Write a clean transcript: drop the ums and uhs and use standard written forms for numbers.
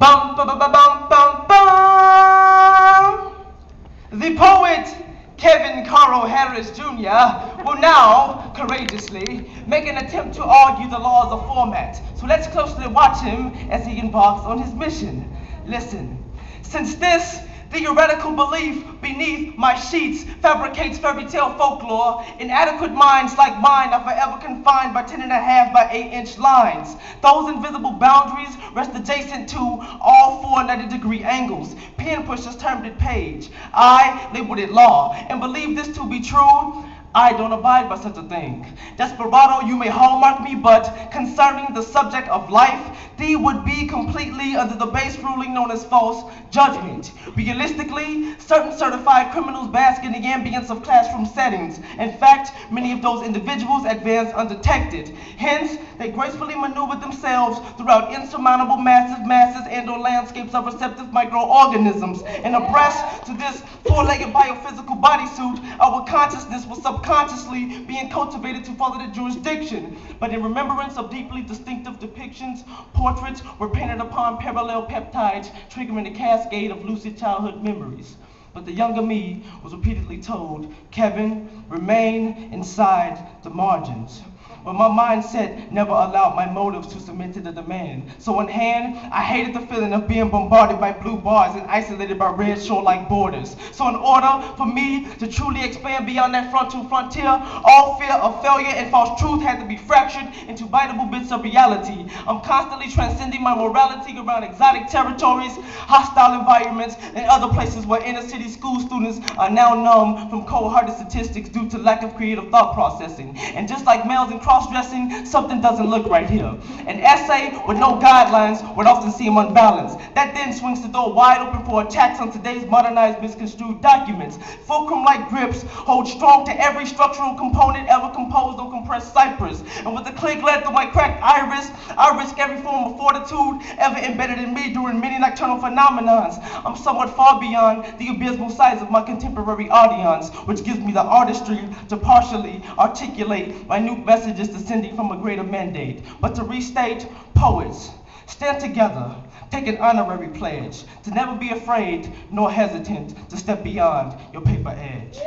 Bum, ba, ba, ba, bum, bum, bum. The poet Kevin Carl Harris Jr. will now courageously make an attempt to argue the laws of format. So let's closely watch him as he embarks on his mission. Listen, since this theoretical belief beneath my sheets fabricates fairy tale folklore, inadequate minds like mine are forever confined by 10.5 by 8-inch lines. Those invisible boundaries rest adjacent to all 4 90-degree angles. Pen pushers termed it page. I labeled it law, and believe this to be true. I don't abide by such a thing. Desperado, you may hallmark me, but concerning the subject of life, thee would be completely under the base ruling known as false judgment. Realistically, certain certified criminals bask in the ambience of classroom settings. In fact, many of those individuals advance undetected. Hence, they gracefully maneuver themselves throughout insurmountable massive masses and/or landscapes of receptive microorganisms. And abreast to this 4-legged biophysical bodysuit, our consciousness was subconsciously being cultivated to follow the jurisdiction. But in remembrance of deeply distinctive depictions, portraits were painted upon parallel peptides, triggering a cascade of lucid childhood memories. But the younger me was repeatedly told, Kevin, remain inside the margins. But my mindset never allowed my motives to submit to the demand. So in hand, I hated the feeling of being bombarded by blue bars and isolated by red shore-like borders. So in order for me to truly expand beyond that frontal frontier, all fear of failure and false truth had to be fractured into bitable bits of reality. I'm constantly transcending my morality around exotic territories, hostile environments, and other places where inner-city school students are now numb from cold-hearted statistics due to lack of creative thought processing. And just like males in cross-dressing, something doesn't look right here. An essay with no guidelines would often seem unbalanced. That then swings the door wide open for attacks on today's modernized misconstrued documents. Fulcrum-like grips hold strong to every structural component ever composed on compressed ciphers. And with the clear glare through my cracked iris, I risk every form of fortitude ever embedded in me during many nocturnal phenomenons. I'm somewhat far beyond the abysmal size of my contemporary audience, which gives me the artistry to partially articulate minute messages descending from a greater mandate. But to restate, poets, stand together, take an honorary pledge to never be afraid nor hesitant to step beyond your paper edge.